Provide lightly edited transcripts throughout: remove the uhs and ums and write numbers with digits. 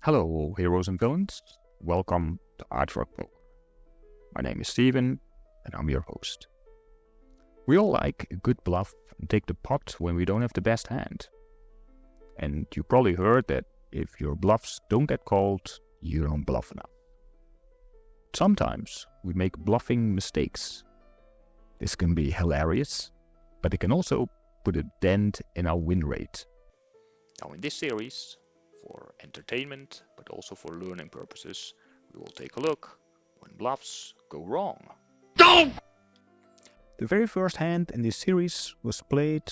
Hello, heroes and villains. Welcome to AArdvark Poker. My name is Steven, and I'm your host. We all like a good bluff and take the pot when we don't have the best hand. And you probably heard that if your bluffs don't get called, you don't bluff enough. Sometimes we make bluffing mistakes. This can be hilarious, but it can also put a dent in our win rate. Now in this series, for entertainment, but also for learning purposes, we will take a look when bluffs go wrong. No! The very first hand in this series was played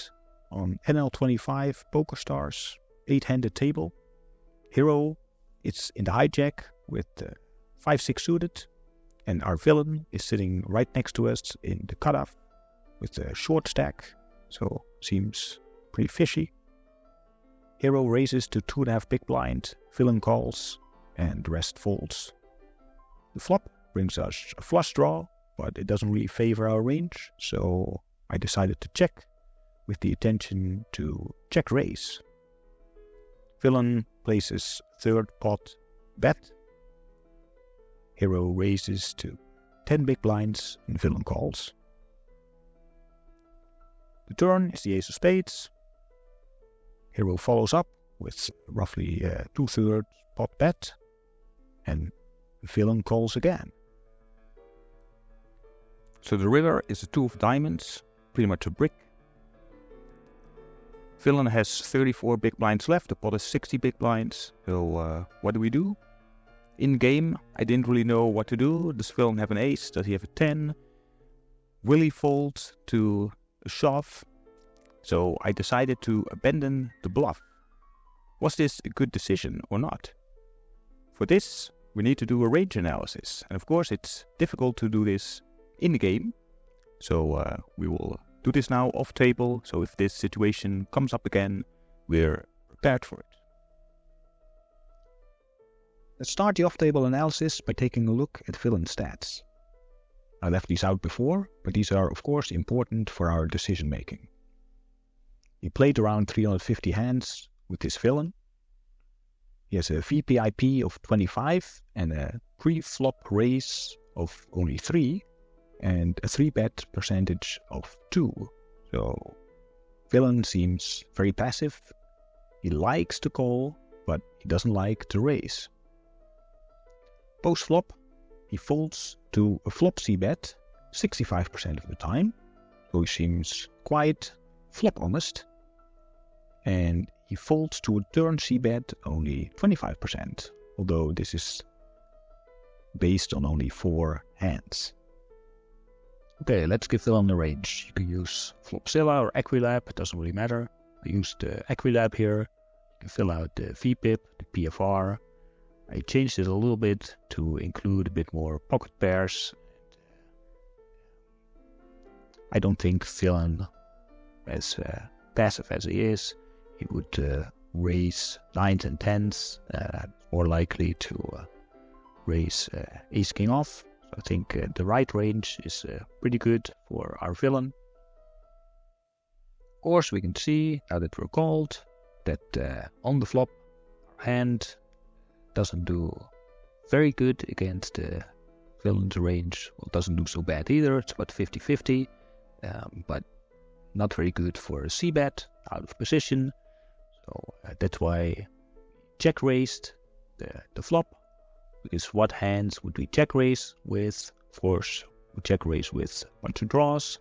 on NL25 PokerStars 8-handed table. Hero is in the hijack with 5-6 suited, and our villain is sitting right next to us in the cutoff with a short stack, so seems pretty fishy. Hero raises to 2.5 big blind, villain calls, and the rest folds. The flop brings us a flush draw, but it doesn't really favor our range, so I decided to check with the intention to check raise. Villain places third pot bet. Hero raises to 10 big blinds and villain calls. The turn is the ace of spades. Hero follows up with roughly 2/3 pot bet, and villain calls again. So the river is a 2 of diamonds, pretty much a brick. Villain has 34 big blinds left, the pot is 60 big blinds, so what do? In game, I didn't really know what to do. Does villain have an ace? Does he have a 10? Will he fold to a shove? So I decided to abandon the bluff. Was this a good decision or not? For this, we need to do a range analysis. And of course, it's difficult to do this in the game. So we will do this now off table. So if this situation comes up again, we're prepared for it. Let's start the off-table analysis by taking a look at villain stats. I left these out before, but these are of course important for our decision making. He played around 350 hands with his villain. He has a VPIP of 25 and a pre-flop raise of only 3 and a 3-bet percentage of 2. So villain seems very passive. He likes to call, but he doesn't like to raise. Post-flop, he folds to a flop c-bet 65% of the time, so he seems quite flop honest. And he folds to a turn c-bet only 25%, although this is based on only 4 hands. Okay, let's give villain the range. You can use Flopzilla or Equilab, it doesn't really matter. I used Equilab here. You can fill out the VPIP, the PFR. I changed it a little bit to include a bit more pocket pairs. I don't think villain, as passive as he is, he would raise 9s and 10s, more likely to raise ace-king off. So I think the right range is pretty good for our villain. Of course, we can see, now that we're called, that on the flop, our hand doesn't do very good against the villain's range. Well, it doesn't do so bad either, it's about 50-50, but not very good for a c-bet, out of position. So that's why check raised the flop, because what hands would we check raise with? Of course, we check raise with a bunch of draws,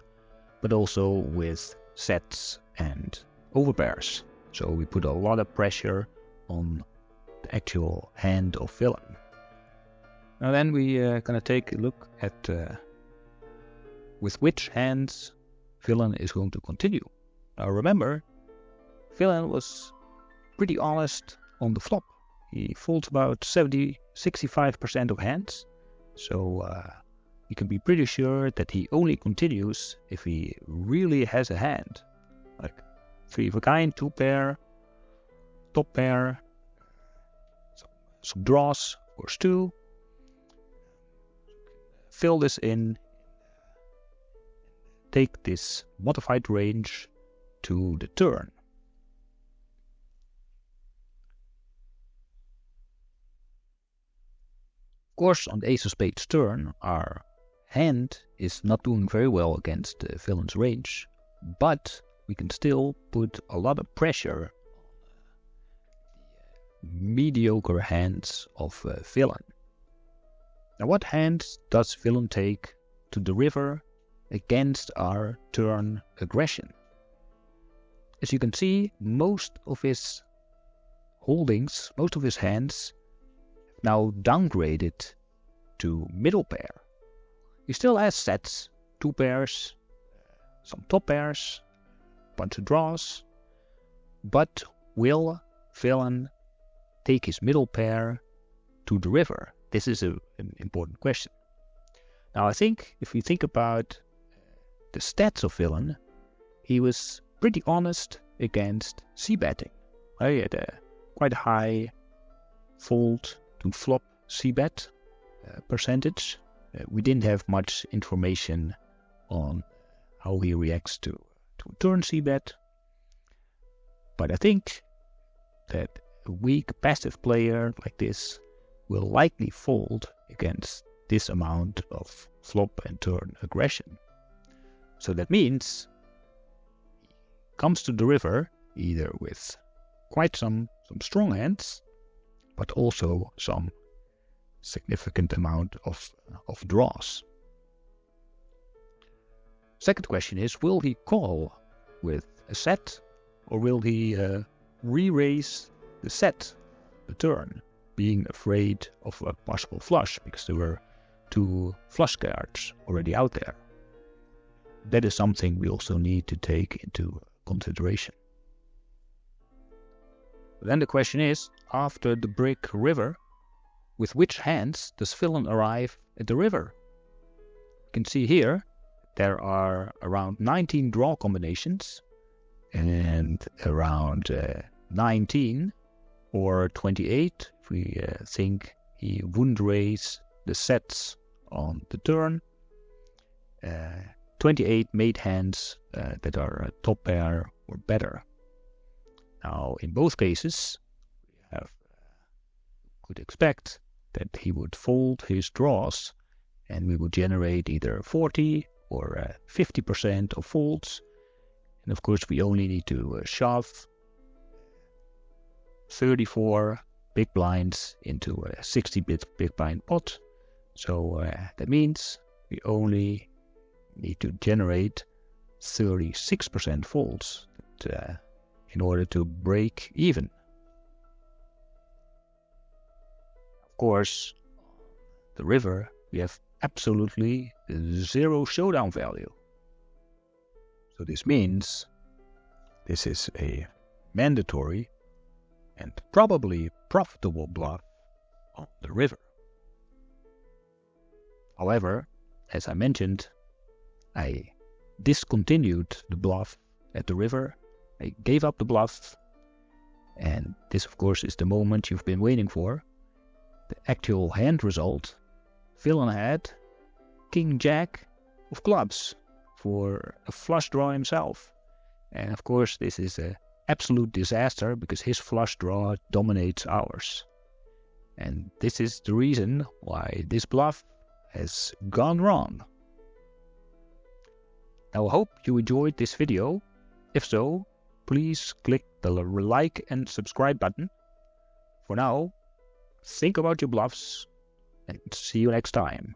but also with sets and overpairs. So we put a lot of pressure on the actual hand of villain. Now then we're gonna take a look at with which hands villain is going to continue. Now remember, villain was pretty honest on the flop. He folds about 65% of hands, so you can be pretty sure that he only continues if he really has a hand, like 3 of a kind, 2 pair, top pair, some draws, of course 2. Fill this in, take this modified range to the turn. course, on the ace of spades turn, our hand is not doing very well against the villain's range, but we can still put a lot of pressure on the mediocre hands of villain. Now, what hands does villain take to the river against our turn aggression? As you can see, most of his holdings, most of his hands, have now downgraded to middle pair. He still has sets, 2 pairs, some top pairs, bunch of draws, but will villain take his middle pair to the river? This is an important question. Now, I think if we think about the stats of villain, he was pretty honest against c-betting. He had a quite high fold to flop c-bet percentage. We didn't have much information on how he reacts to turn c-bet, but I think that a weak passive player like this will likely fold against this amount of flop and turn aggression. So that means he comes to the river either with quite some strong hands, but also some significant amount of draws. Second question is, will he call with a set, or will he re-raise the set, the turn, being afraid of a possible flush because there were 2 flush cards already out there? That is something we also need to take into consideration. Then the question is, after the brick river, with which hands does villain arrive at the river? You can see here there are around 19 draw combinations and around 19 or 28 if we think he wouldn't raise the sets on the turn. 28 made hands that are a top pair or better. Now, in both cases, we could expect that he would fold his draws and we would generate either 40 or 50% of folds. And of course, we only need to shove 34 big blinds into a 60-bit big blind pot. So that means we only need to generate 36% folds in order to break even. Of course, the river, we have absolutely 0 showdown value. So this means this is a mandatory and probably profitable bluff on the river. However, as I mentioned, I discontinued the bluff at the river. I gave up the bluff, and this of course is the moment you've been waiting for. The actual hand result, villain had King Jack of clubs for a flush draw himself. And of course this is an absolute disaster because his flush draw dominates ours. And this is the reason why this bluff has gone wrong. Now I hope you enjoyed this video. If so, please click the like and subscribe button. For now, think about your bluffs and see you next time.